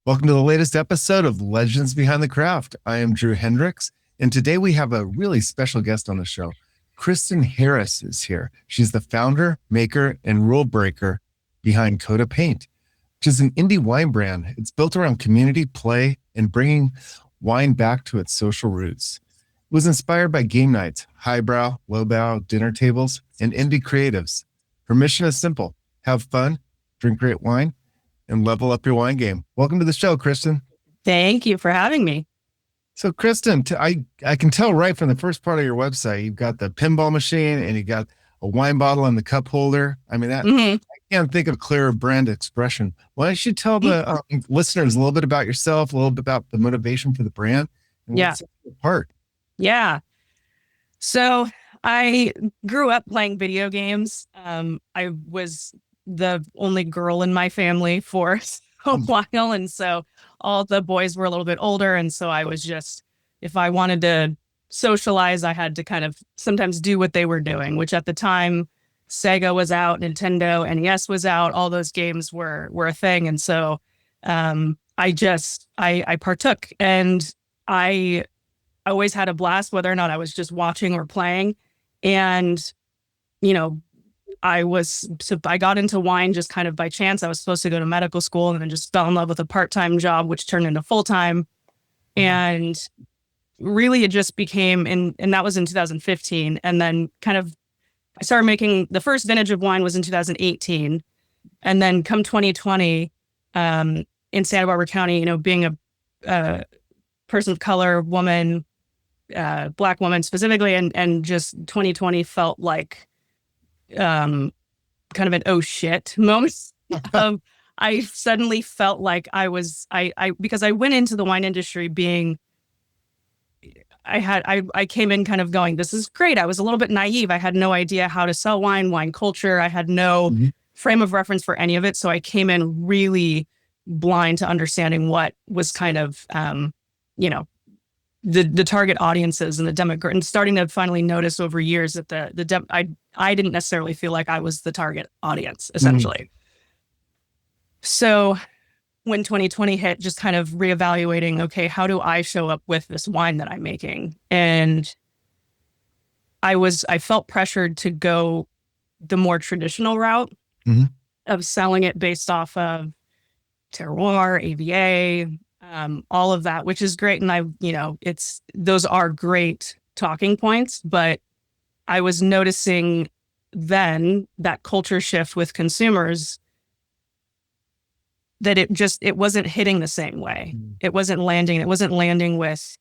Welcome to the latest episode of Legends Behind the Craft. I am Drew Hendricks, and today we have a really special guest on the show. Kristin Harris is here. She's the founder, maker, and rule breaker behind Cote of Paint, which is an indie wine brand. It's built around community, play, and bringing wine back to its social roots. It was inspired by game nights, highbrow, lowbrow dinner tables, and indie creatives. Her mission is simple: have fun, drink great wine, and level up your wine game. Welcome to the show, Kristin. Thank you for having me. So, Kristin, I can tell right from the first part of your website, you've got the pinball machine and you got a wine bottle and the cup holder. I mean, I can't think of clearer brand expression. Why don't you tell the listeners a little bit about yourself, a little bit about the motivation for the brand, and what sets you apart? Yeah. So I grew up playing video games. I was the only girl in my family for a while. And so all the boys were a little bit older. And so I was just, if I wanted to socialize, I had to kind of sometimes do what they were doing, which at the time, Sega was out, Nintendo, NES was out. All those games were a thing. And so I partook, and I always had a blast, whether or not I was just watching or playing. And, you know, I got into wine just kind of by chance. I was supposed to go to medical school and then just fell in love with a part-time job, which turned into full-time. And really it just became, and that was in 2015. And then kind of, I started making the first vintage of wine was in 2018. And then come 2020, in Santa Barbara County, you know, being a person of color, woman, Black woman specifically, and just 2020 felt like kind of an oh shit moment. I suddenly felt like I because I went into the wine industry being, I came in kind of going, this is great. I was a little bit naive. I had no idea how to sell wine culture. I had no frame of reference for any of it. So I came in really blind to understanding what was kind of, the target audiences and the demographic, and starting to finally notice over years that I didn't necessarily feel like I was the target audience, essentially. So when 2020 hit, just kind of reevaluating, okay, how do I show up with this wine that I'm making? And I felt pressured to go the more traditional route of selling it based off of terroir, AVA, all of that, which is great. And those are great talking points, but I was noticing then that culture shift with consumers, that it wasn't hitting the same way. It wasn't landing with,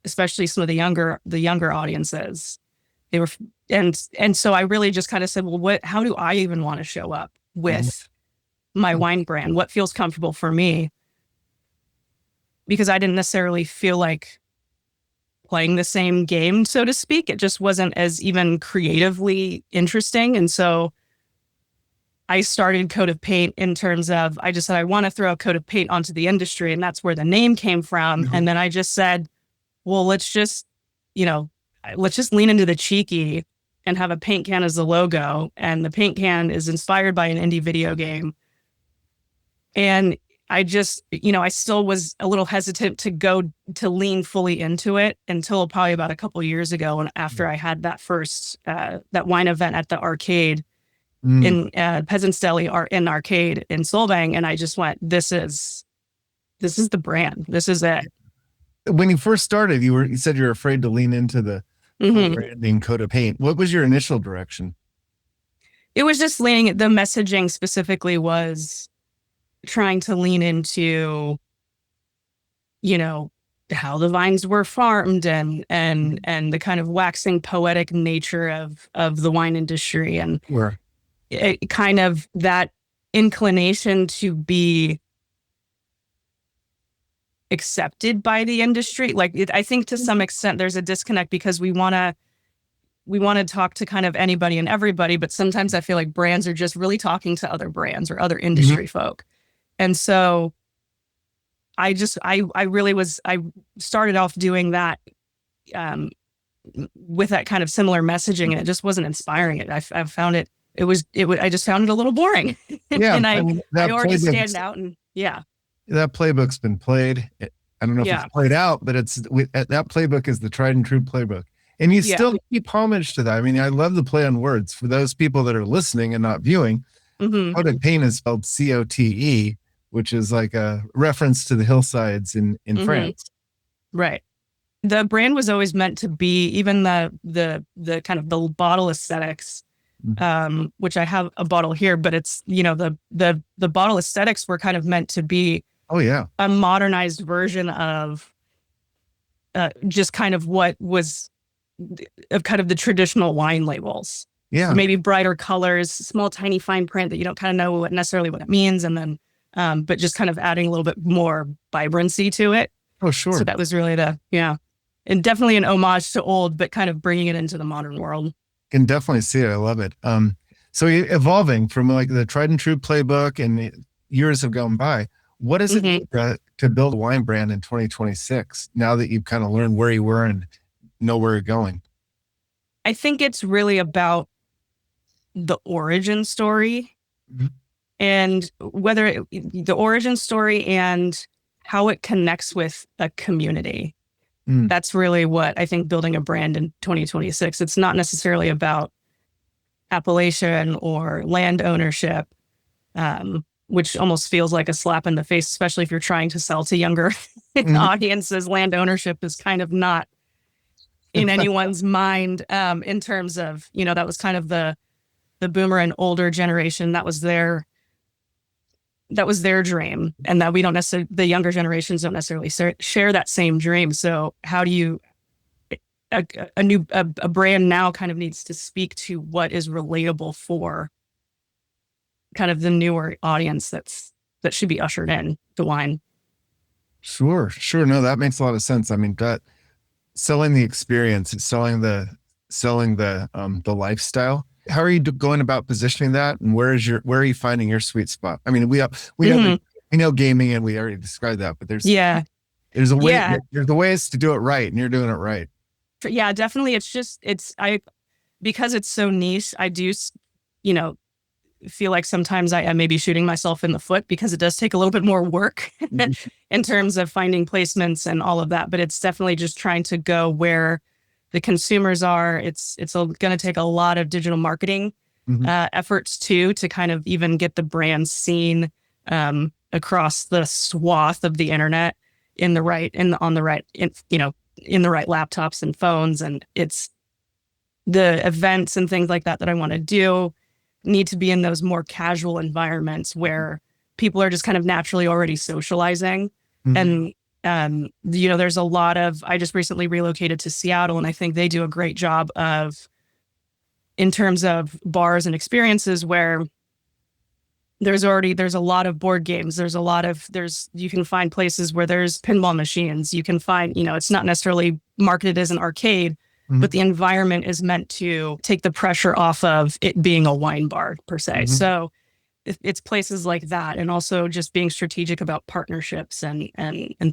especially some of the younger audiences. They were, and so I really just kind of said, well, how do I even want to show up with my wine brand? What feels comfortable for me? Because I didn't necessarily feel like playing the same game, so to speak. It just wasn't as even creatively interesting. And so I started Cote of Paint in terms of, I just said, I want to throw a Cote of Paint onto the industry. And that's where the name came from. And then I just said, well, let's just lean into the cheeky and have a paint can as the logo. And the paint can is inspired by an indie video game. And I just, I still was a little hesitant to lean fully into it until probably about a couple of years ago. And after I had that first, that wine event at the arcade in Peasants Deli in arcade in Solvang. And I just went, this is the brand. This is it. When you first started, you said you were afraid to lean into the branding Cote of Paint. What was your initial direction? It was just the messaging specifically was trying to lean into, how the vines were farmed and the kind of waxing poetic nature of the wine industry, and it kind of that inclination to be accepted by the industry. I think to some extent there's a disconnect because we want to talk to kind of anybody and everybody, but sometimes I feel like brands are just really talking to other brands or other industry folk. And so I started off doing that with that kind of similar messaging, and it just wasn't inspiring it. I found I just found it a little boring. Yeah. And I already stand out, and yeah. that playbook's been played. I don't know if it's Yeah. played out, but that playbook is the tried and true playbook. And you Yeah. still keep homage to that. I mean, I love the play on words. For those people that are listening and not viewing, Hmm. Cote of Paint is spelled Cote, which is like a reference to the hillsides in Hmm. France. Right. The brand was always meant to be, even the kind of the bottle aesthetics, Mhm. which I have a bottle here, but it's, the bottle aesthetics were kind of meant to be Oh yeah. a modernized version of just kind of what was of kind of the traditional wine labels. Yeah. Maybe brighter colors, small, tiny fine print that you don't kind of know necessarily what it means. And then, but just kind of adding a little bit more vibrancy to it. Oh So sure. that was really yeah. And definitely an homage to old, but kind of bringing it into the modern world. Can definitely see it. I love it. So evolving from like the tried and true playbook and years have gone by, what does it Hmm. mean to build a wine brand in 2026 now that you've kind of learned where you were and know where you're going? I think it's really about the origin story Mhm. and the origin story and how it connects with a community. Mm, That's really what I think building a brand in 2026. It's not necessarily about appellation or land ownership, which almost feels like a slap in the face, especially if you're trying to sell to younger mhm. audiences. Land ownership is kind of not in anyone's mind, in terms of, that was kind of the boomer and older generation. That was their dream, and that we don't necessarily, the younger generations don't necessarily share that same dream. So how do you, a brand now kind of needs to speak to what is relatable for kind of the newer audience that should be ushered in to wine. Sure, sure. No, that makes a lot of sense. I mean, that selling the experience, selling the lifestyle. How are you going about positioning that, and where are you finding your sweet spot? I mean, Hmm. we know gaming, and we already described that, but Yeah. there's a way Yeah. there's the ways to do it right, and you're doing it right. Yeah, definitely. Because it's so niche, I do, you know, feel like sometimes I may be shooting myself in the foot because it does take a little bit more work Mhm. in terms of finding placements and all of that. But it's definitely just trying to go where the consumers are. It's going to take a lot of digital marketing Mhm. efforts too, to kind of even get the brand seen across the swath of the internet in the right in on the right in the right laptops and phones. And it's the events and things like that I want to do need to be in those more casual environments where people are just kind of naturally already socializing. Mhm. And, there's a lot of, I just recently relocated to Seattle, and I think they do a great job of, in terms of bars and experiences, where there's a lot of board games. You can find places where there's pinball machines. You can find, it's not necessarily marketed as an arcade, but Mhm. the environment is meant to take the pressure off of it being a wine bar per se. Mhm. So it's places like that, and also just being strategic about partnerships and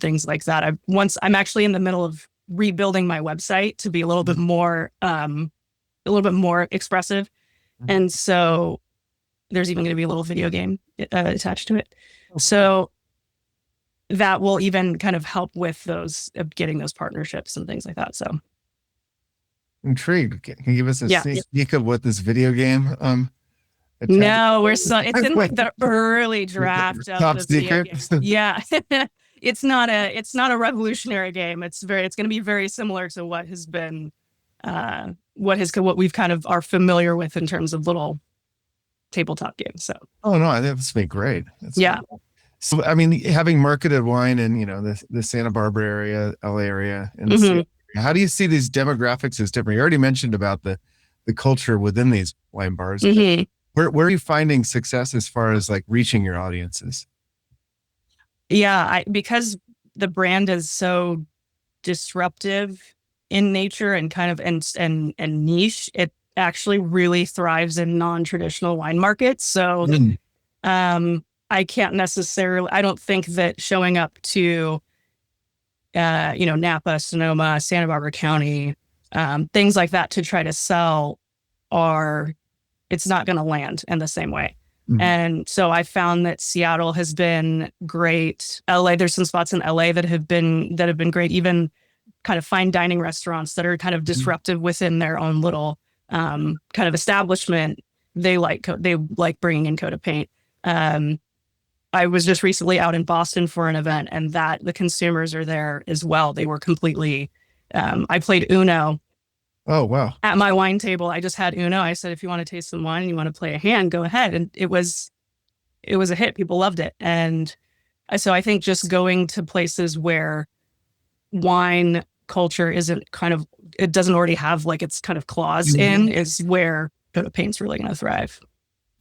things like that. I'm actually in the middle of rebuilding my website to be a little bit more expressive, Mhm. and so there's even going to be a little video game attached to it. Oh, cool. So that will even kind of help with those getting those partnerships and things like that. So Intrigued. Can you give us a yeah, sneak of what this video game attached? no, it's in like Wait, the early draft of top the video secret. game. Yeah. It's not a revolutionary game. It's going to be very similar to what has been, what we've kind of are familiar with in terms of little tabletop games. So Oh no, I think this would be great. That's yeah. cool. So, I mean, having marketed wine in, the Santa Barbara area, LA area, and the Hmm. Seattle area, how do you see these demographics as different? You already mentioned about the culture within these wine bars, but Hmm. where are you finding success as far as like reaching your audiences? Yeah. Because the brand is so disruptive in nature and kind of and niche, it actually really thrives in non-traditional wine markets. So Mm. um I don't think that showing up to Napa, Sonoma, Santa Barbara County, things like that to try to sell, are it's not going to land in the same way. And so I found that Seattle has been great. LA, there's some spots in LA that have been great. Even kind of fine dining restaurants that are kind of disruptive within their own little kind of establishment. They like bringing in Cote of Paint. I was just recently out in Boston for an event, and that the consumers are there as well. They were completely. I played Uno. Oh, wow. At my wine table, I just had Uno. I said, if you want to taste some wine and you want to play a hand, go ahead. And it was a hit. People loved it. And so I think just going to places where wine culture isn't kind of, it doesn't already have like its kind of claws in, is where Cote of Paint's really going to thrive.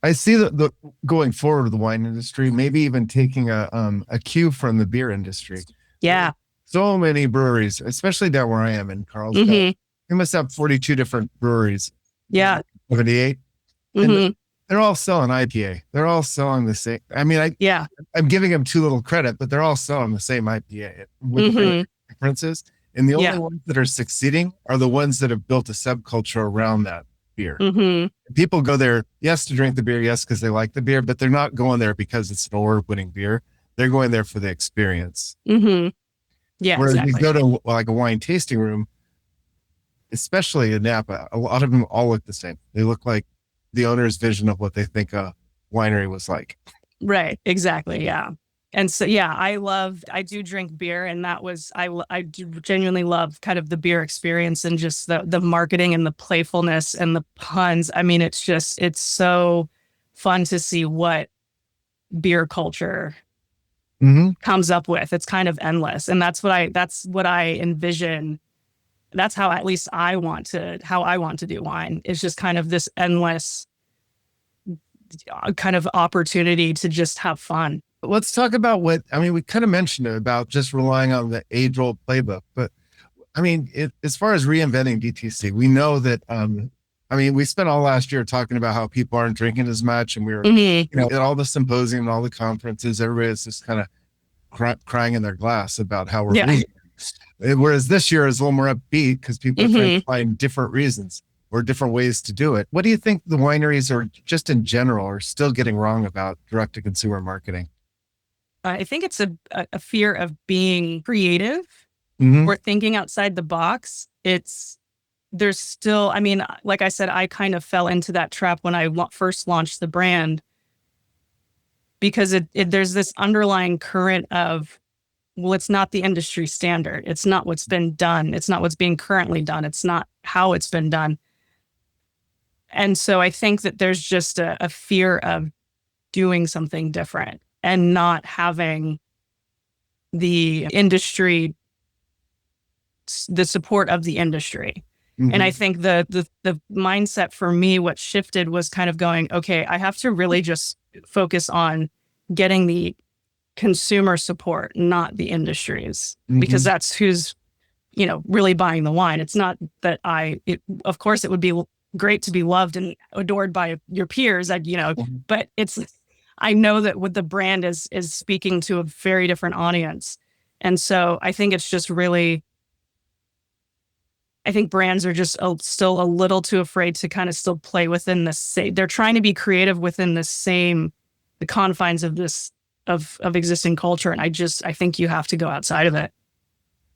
I see the going forward with the wine industry, maybe even taking a cue from the beer industry. Yeah. So many breweries, especially down where I am in Carlsbad. We must have 42 different breweries. Yeah. 78. And they're all selling IPA. They're all selling the same. I mean, I'm giving them too little credit, but they're all selling the same IPA with the differences. And the only ones that are succeeding are the ones that have built a subculture around that beer. People go there, yes, to drink the beer, yes, because they like the beer, but they're not going there because it's an award-winning beer. They're going there for the experience. Yeah. Whereas exactly. you go to like a wine tasting room, especially in Napa, a lot of them all look the same. They look like the owner's vision of what they think a winery was like. Right. Exactly. Yeah. And so, yeah, I do drink beer, and that was, I do genuinely love kind of the beer experience and just the marketing and the playfulness and the puns. I mean, it's so fun to see what beer culture comes up with. It's kind of endless. And that's what I envision. That's how at least I want to do wine. It's just kind of this endless kind of opportunity to just have fun. Let's talk about we kind of mentioned it about just relying on the age-old playbook, but I mean, as far as reinventing DTC, we know that, we spent all last year talking about how people aren't drinking as much, and we were, at all the symposium and all the conferences, everybody's just kind of crying in their glass about how we're losing. Whereas this year is a little more upbeat because people are trying to find different reasons or different ways to do it. What do you think the wineries, or just in general, are still getting wrong about direct-to-consumer marketing? I think it's a fear of being creative or thinking outside the box. There's still, like I said, I kind of fell into that trap when I first launched the brand, because there's this underlying current of, well, it's not the industry standard. It's not what's been done. It's not what's being currently done. It's not how it's been done. And so I think that there's just a fear of doing something different and not having the industry, the support of the industry. And I think the mindset for me, what shifted was kind of going, okay, I have to really just focus on getting the consumer support, not the industries, because that's who's, really buying the wine. It's not that of course it would be great to be loved and adored by your peers, but I know that what the brand is speaking to a very different audience. And so I think it's just really, I think brands are just still a little too afraid to kind of still play within the same, they're trying to be creative within the confines of this, of existing culture. And I think you have to go outside of it.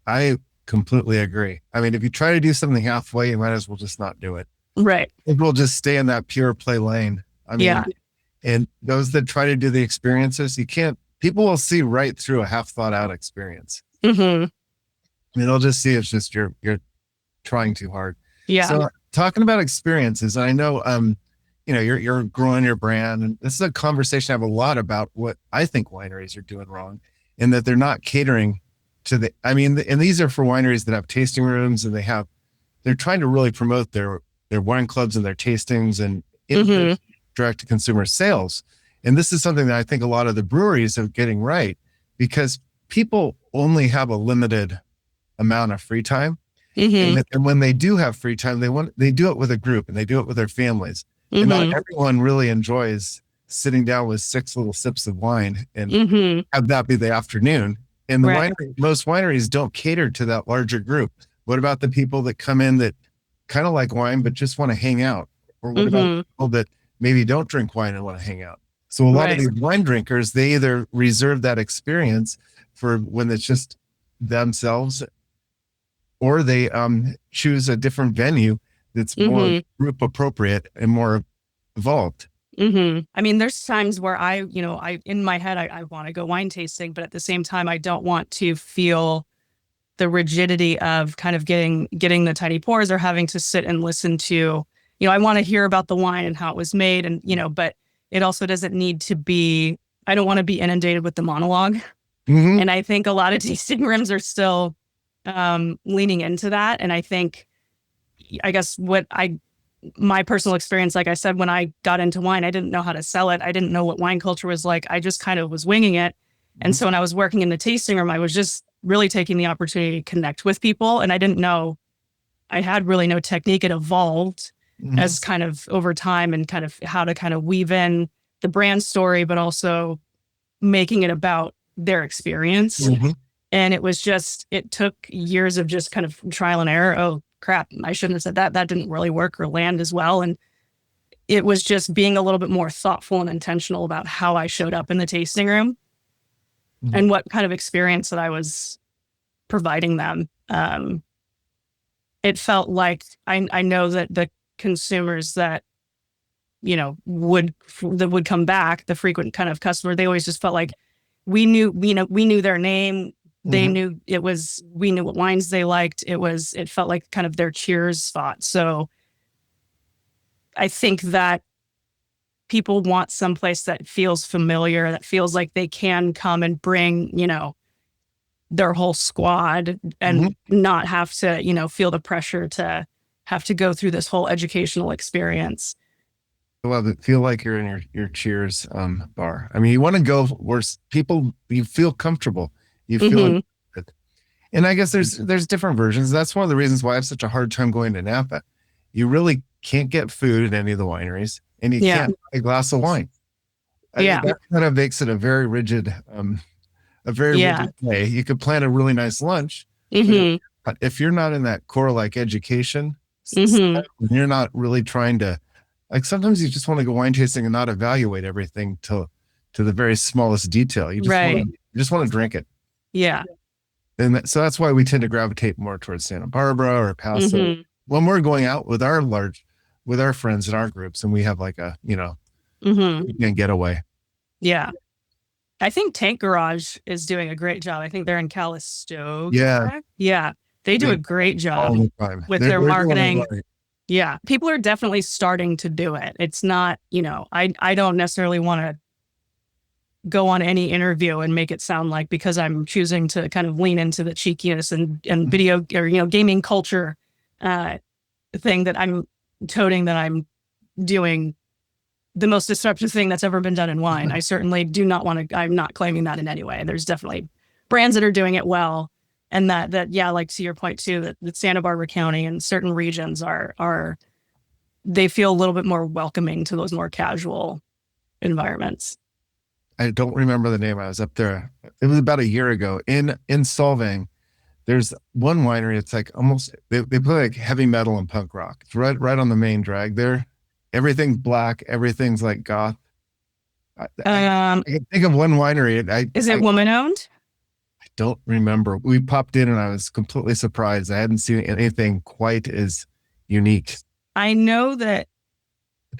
I completely agree. If you try to do something halfway, you might as well just not do it. Right. It will just stay in that pure play lane. And those that try to do the experiences, people will see right through a half thought out experience. They'll just see it's just, you're trying too hard. Yeah. So talking about experiences, I know, you're growing your brand, and this is a conversation I have a lot about what I think wineries are doing wrong, in that they're not catering to and these are for wineries that have tasting rooms, and they're trying to really promote their wine clubs and their tastings and direct to consumer sales. And this is something that I think a lot of the breweries are getting right, because people only have a limited amount of free time. And when they do have free time, they do it with a group, and they do it with their families. And not everyone really enjoys sitting down with 6 little sips of wine and have that be the afternoon. And most wineries don't cater to that larger group. What about the people that come in that kind of like wine, but just want to hang out? Or what about people that maybe don't drink wine and want to hang out? So a lot of Right. these wine drinkers, they either reserve that experience for when it's just themselves, or they choose a different venue that's more Mm-hmm. group appropriate and more evolved. Mm-hmm. I mean, there's times where I in my head, I want to go wine tasting, but at the same time, I don't want to feel the rigidity of kind of getting the tiny pours or having to sit and listen to, I want to hear about the wine and how it was made. And, but it also doesn't need to be, I don't want to be inundated with the monologue. Mm-hmm. And I think a lot of tasting rooms are still leaning into that. And I guess my personal experience, like I said, when I got into wine, I didn't know how to sell it. I didn't know what wine culture was like. I just kind of was winging it. And so when I was working in the tasting room, I was just really taking the opportunity to connect with people. And I had really no technique. It evolved as kind of over time and kind of how to kind of weave in the brand story, but also making it about their experience. Mm-hmm. And it took years of just kind of trial and error. Oh, crap, I shouldn't have said that. That didn't really work or land as well. And it was just being a little bit more thoughtful and intentional about how I showed up in the tasting room and what kind of experience that I was providing them. It felt like I know that the consumers that would come back, the frequent kind of customer, they always just felt like we knew their name. They knew we knew what wines they liked. It felt like kind of their cheers spot. So I think that people want someplace that feels familiar, that feels like they can come and bring, their whole squad and not have to, feel the pressure to have to go through this whole educational experience. I love it. Feel like you're in your Cheers bar. I mean, you want to go where you feel comfortable. You feel like, and I guess there's different versions. That's one of the reasons why I have such a hard time going to Napa. You really can't get food at any of the wineries, and you can't buy a glass of wine. That kind of makes it a very rigid way. You could plan a really nice lunch, but if you're not in that core like education, you're not really trying to, like, sometimes you just want to go wine tasting and not evaluate everything to the very smallest detail. You just want to drink it. Yeah. And so that's why we tend to gravitate more towards Santa Barbara or Paso when we're going out with our friends in our groups, and we have like a weekend getaway. Yeah. I think Tank Garage is doing a great job. I think they're in Calistoga. Yeah. Yeah. They do a great job with their marketing. Yeah. People are definitely starting to do it. It's not, I don't necessarily want to go on any interview and make it sound like, because I'm choosing to kind of lean into the cheekiness and video or, gaming culture thing that I'm toting, that I'm doing the most disruptive thing that's ever been done in wine. I certainly do not want to, I'm not claiming that in any way. There's definitely brands that are doing it well. And yeah, like to your point too, that Santa Barbara County and certain regions they feel a little bit more welcoming to those more casual environments. I don't remember the name. I was up there. It was about a year ago in Solvang. There's one winery. It's like almost, they play like heavy metal and punk rock. It's right on the main drag there. Everything's black. Everything's like goth. I can think of one winery. Is it woman owned? I don't remember. We popped in and I was completely surprised. I hadn't seen anything quite as unique. I know that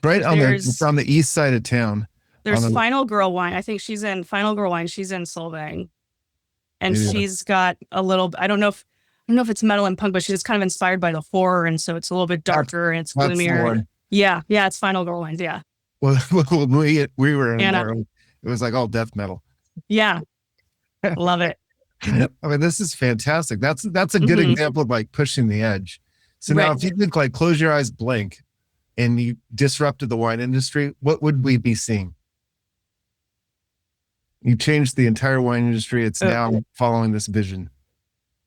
right on the east side of town. There's Final Girl Wine. I think she's in Final Girl Wine. She's in Solvang, and she's got a little. I don't know if it's metal and punk, but she's kind of inspired by the horror, and so it's a little bit darker and it's gloomier. Yeah, it's Final Girl Wines. Yeah. Well, we were in there. It was like all death metal. Yeah, love it. I mean, this is fantastic. That's a good example of like pushing the edge. So now, if you could like close your eyes blank, and you disrupted the wine industry, what would we be seeing? You changed the entire wine industry. It's now following this vision.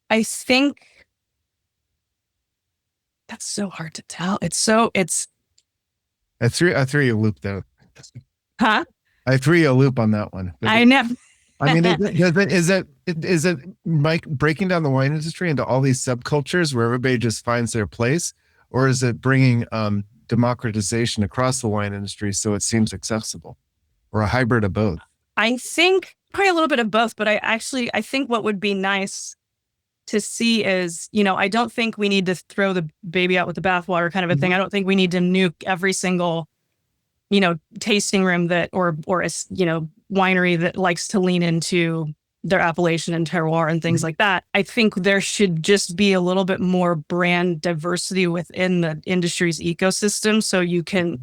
I think that's so hard to tell. I threw you a loop though. Huh? I threw you a loop on that one. I never. I mean, is it Mike breaking down the wine industry into all these subcultures where everybody just finds their place, or is it bringing democratization across the wine industry so it seems accessible? or a hybrid of both? I think probably a little bit of both, but I think what would be nice to see is, I don't think we need to throw the baby out with the bathwater kind of a thing. I don't think we need to nuke every single, tasting room or a, winery that likes to lean into their appellation and terroir and things like that. I think there should just be a little bit more brand diversity within the industry's ecosystem. So you can,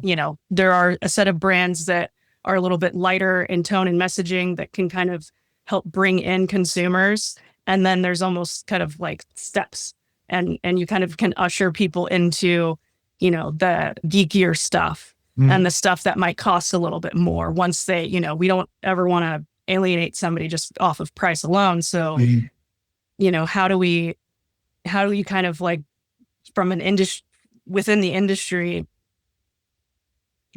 there are a set of brands that are a little bit lighter in tone and messaging that can kind of help bring in consumers. And then there's almost kind of like steps, and you kind of can usher people into, the geekier stuff and the stuff that might cost a little bit more once they, we don't ever want to alienate somebody just off of price alone. So, how do you kind of like from an industry within the industry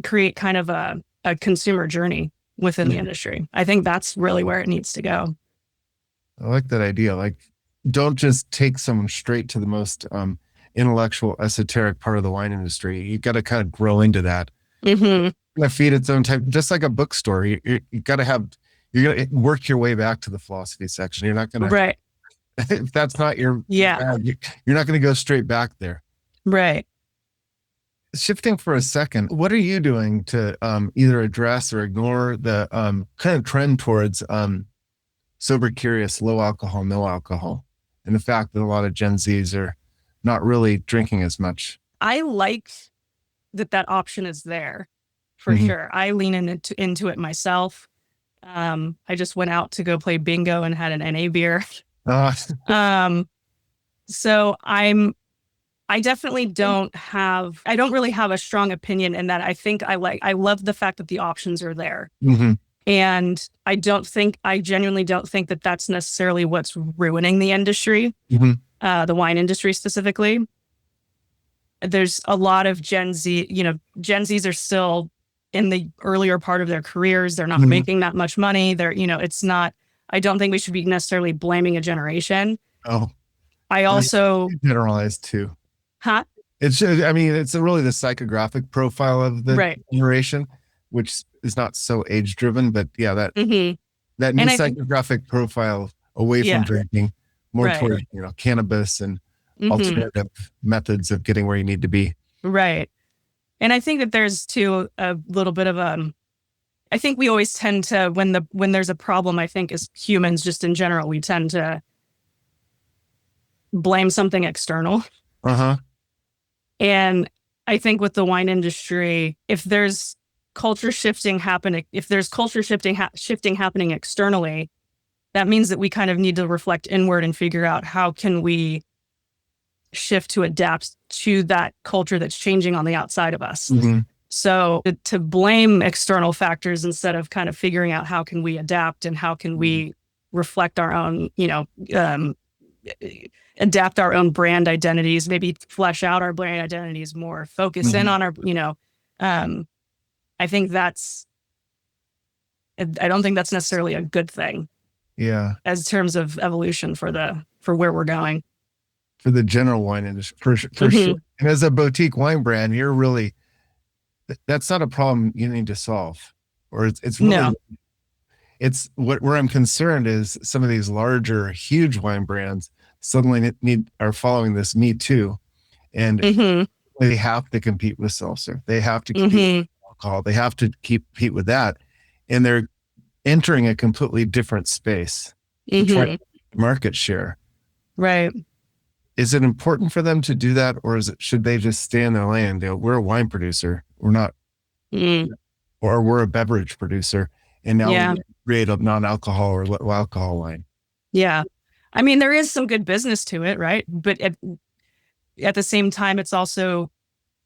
create kind of a consumer journey within the industry? I think that's really where it needs to go. I like that idea. Like, don't just take someone straight to the most intellectual, esoteric part of the wine industry. You got to kind of grow into that. Mm-hmm. Gonna feed its own type, just like a bookstore. You got to work your way back to the philosophy section. You're not gonna, right. If that's not your bag, you're not gonna go straight back there. Right. Shifting for a second, what are you doing to either address or ignore the kind of trend towards sober curious, low alcohol, no alcohol, and the fact that a lot of Gen Zs are not really drinking as much? I like that option is there for sure. I lean into it myself. I just went out to go play bingo and had an NA beer. So I definitely don't really have a strong opinion in that. I love the fact that the options are there. And I genuinely don't think that that's necessarily what's ruining the industry, the wine industry specifically. There's a lot of Gen Z, Gen Zs are still in the earlier part of their careers. They're not making that much money. I don't think we should be necessarily blaming a generation. Oh, I also generalized too. Huh? It's really the psychographic profile of the generation, which is not so age driven, but yeah, that new psychographic profile away from drinking, more towards, cannabis and alternative methods of getting where you need to be. Right. And I think that there's too a little bit of I think we always tend to, when there's a problem, I think as humans, just in general, we tend to blame something external. And I think with the wine industry, if there's culture shifting happening externally, that means that we kind of need to reflect inward and figure out how can we shift to adapt to that culture that's changing on the outside of us. So to blame external factors instead of kind of figuring out how can we adapt and how can we reflect our own, adapt our own brand identities, maybe flesh out our brand identities more, focus in on our, I don't think that's necessarily a good thing. Yeah. As terms of evolution for where we're going. For the general wine industry, for sure. And as a boutique wine brand, you're really, that's not a problem you need to solve. Or it's really, no. It's where I'm concerned is some of these larger, huge wine brands suddenly are following this Me Too. And they have to compete with seltzer. They have to compete with alcohol. They have to compete with that. And they're entering a completely different space to try to market share. Right. Is it important for them to do that, or should they just stay in their lane? We're a wine producer. We're not, or we're a beverage producer, and now we create a non-alcohol or low alcohol wine. Yeah. I mean, there is some good business to it, right? But at the same time, it's also,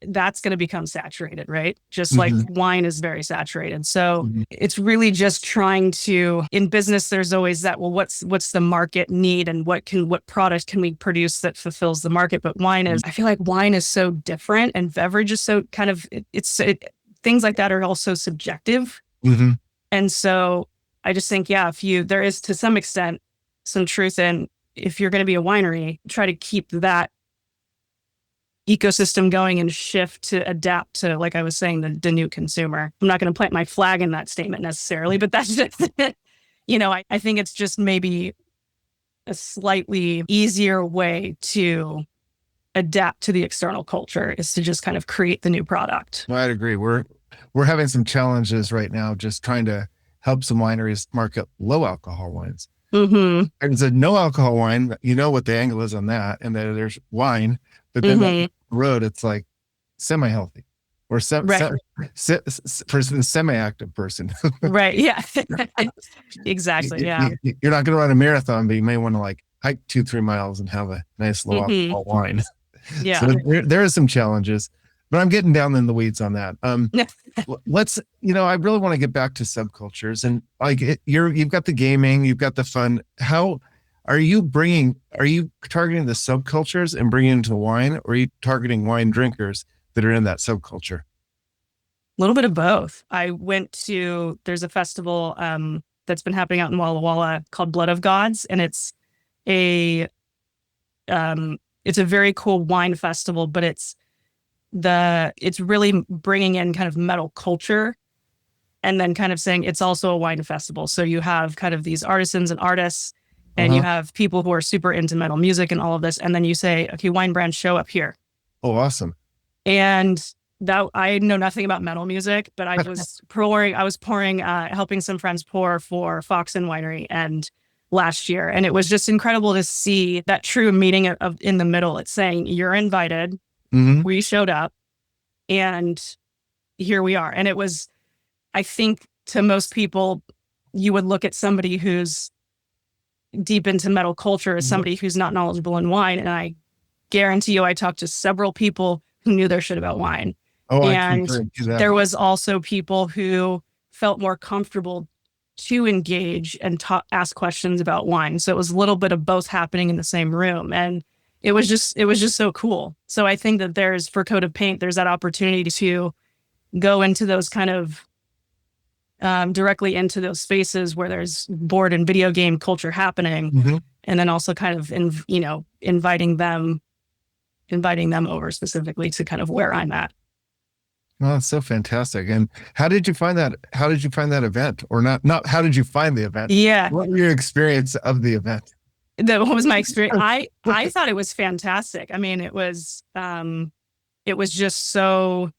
that's going to become saturated, right? Just like wine is very saturated. So it's really just trying to, in business, there's always that, well, what's the market need and what product can we produce that fulfills the market? But I feel like wine is so different, and beverage is so kind of, things like that are also subjective. And so I just think, there is to some extent some truth in, if you're going to be a winery, try to keep that ecosystem going and shift to adapt to, like I was saying, the new consumer. I'm not going to plant my flag in that statement necessarily, but that's just, I think it's just maybe a slightly easier way to adapt to the external culture is to just kind of create the new product. No, I'd agree. We're having some challenges right now, just trying to help some wineries market low alcohol wines. Mm-hmm. There's a no alcohol wine, you know what the angle is on that, and then there's wine, but then down the road it's like semi-healthy or for the semi-active person. Right. Yeah. Exactly. Yeah. You're not going to run a marathon, but you may want to like hike 2-3 miles and have a nice low alcohol wine. Yeah. So there are some challenges, but I'm getting down in the weeds on that. Let's, I really want to get back to subcultures, and like you've got the gaming, you've got the fun. How are you targeting the subcultures and bringing into the wine, or are you targeting wine drinkers that are in that subculture? A little bit of both. There's a festival that's been happening out in Walla Walla called Blood of Gods, and it's a very cool wine festival, but it's really bringing in kind of metal culture and then kind of saying it's also a wine festival. So you have kind of these artisans and artists, and you have people who are super into metal music and all of this. And then you say, okay, wine brands, show up here. Oh, awesome. And that, I know nothing about metal music, but I was pouring, helping some friends pour for Foxen Winery and last year. And it was just incredible to see that true meeting of in the middle. It's saying you're invited. We showed up and here we are. And it was, I think to most people, you would look at somebody who's deep into metal culture as somebody who's not knowledgeable in wine. And I guarantee you, I talked to several people who knew their shit about wine. Oh, and there was also people who felt more comfortable to engage and ask questions about wine. So it was a little bit of both happening in the same room. And it was just so cool. So I think that for Cote of Paint, there's that opportunity to go into those kind of directly into those spaces where there's board and video game culture happening, and then also kind of inviting them over specifically to kind of where I'm at. Oh, that's so fantastic. And how did you find that? How did you find that event? Or not how did you find the event? Yeah. What was your experience of the event? What was my experience? I thought it was fantastic. I mean, it was just so,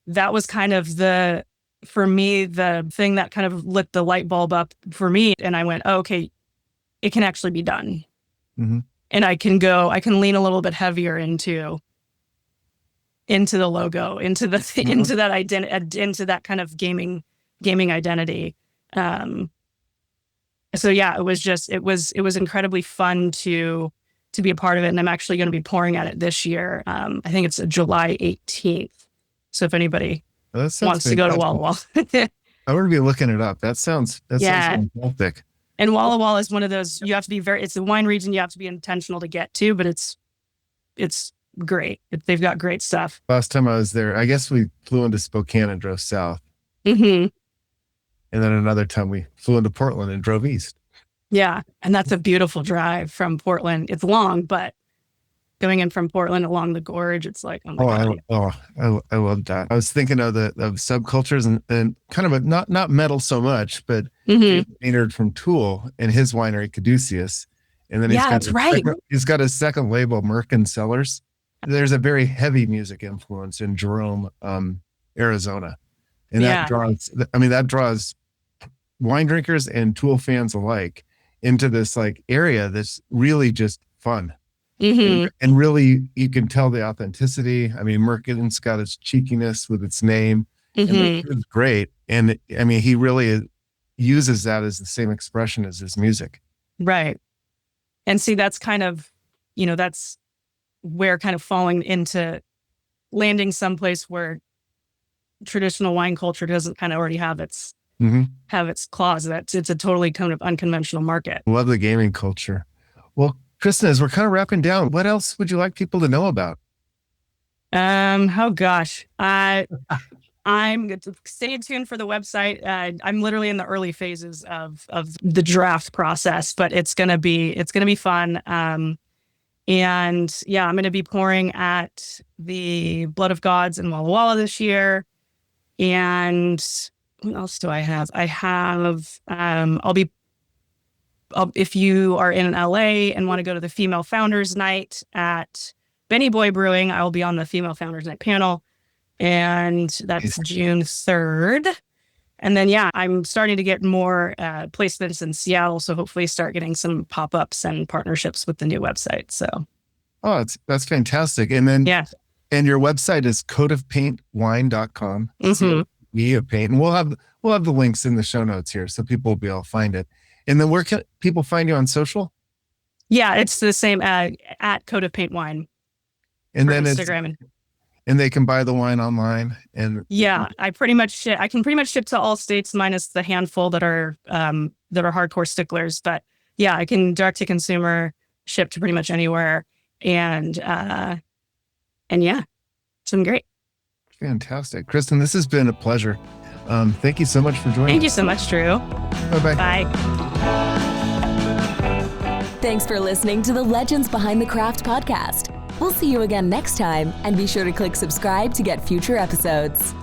that was kind of for me, the thing that kind of lit the light bulb up for me. And I went, oh, okay, it can actually be done. And I can lean a little bit heavier into the logo, into that identity, into that kind of gaming identity. So yeah, it was incredibly fun to be a part of it. And I'm actually going to be pouring at it this year. I think it's July 18th. So if anybody wants to go to Walla Walla. I would be looking it up. That sounds fantastic. And Walla Walla is one of those, you have to be it's a wine region you have to be intentional to get to, but it's great. They've got great stuff. Last time I was there, I guess we flew into Spokane and drove south. And then another time we flew into Portland and drove east. Yeah. And that's a beautiful drive from Portland. It's long, but going in from Portland along the gorge, it's like, oh my God. I love that. I was thinking of subcultures and kind of not metal so much, but Maynard from Tool and his winery Caduceus. And then he's got a second label, Merkin Cellars. There's a very heavy music influence in Jerome, Arizona. And that draws wine drinkers and Tool fans alike into this like area that's really just fun. And really, you can tell the authenticity. I mean, Merkin's got its cheekiness with its name. And it's great. And I mean, he really uses that as the same expression as his music. Right. And see, that's kind of, that's where kind of falling into landing someplace where traditional wine culture doesn't kind of already have its claws. It's a totally kind of unconventional market. Love the gaming culture. Well, Kristin, as we're kind of wrapping down, what else would you like people to know about? Oh gosh. I'm stay tuned for the website. I'm literally in the early phases of the draft process, but it's gonna be fun. And yeah, I'm going to be pouring at the Blood of Gods in Walla Walla this year. And what else do I have? If you are in LA and want to go to the Female Founders Night at Benny Boy Brewing, I will be on the Female Founders Night panel. And that's June 3rd. And then, yeah, I'm starting to get more placements in Seattle. So hopefully start getting some pop-ups and partnerships with the new website. So. Oh, that's fantastic. And then, yeah. And your website is coteofpaintwine.com. Mm-hmm. Of paint. And we'll have the links in the show notes here so people will be able to find it. And then where can people find you on social? Yeah, it's the same at Cote of Paint Wine. And then Instagram. And they can buy the wine online. And yeah, I can pretty much ship to all states minus the handful that are hardcore sticklers. But yeah, I can direct to consumer, ship to pretty much anywhere. And yeah, it's been great. Fantastic. Kristin, this has been a pleasure. Thank you so much for joining. Thank you so much, Drew. Bye-bye. Bye. Thanks for listening to the Legends Behind the Craft podcast. We'll see you again next time, and be sure to click subscribe to get future episodes.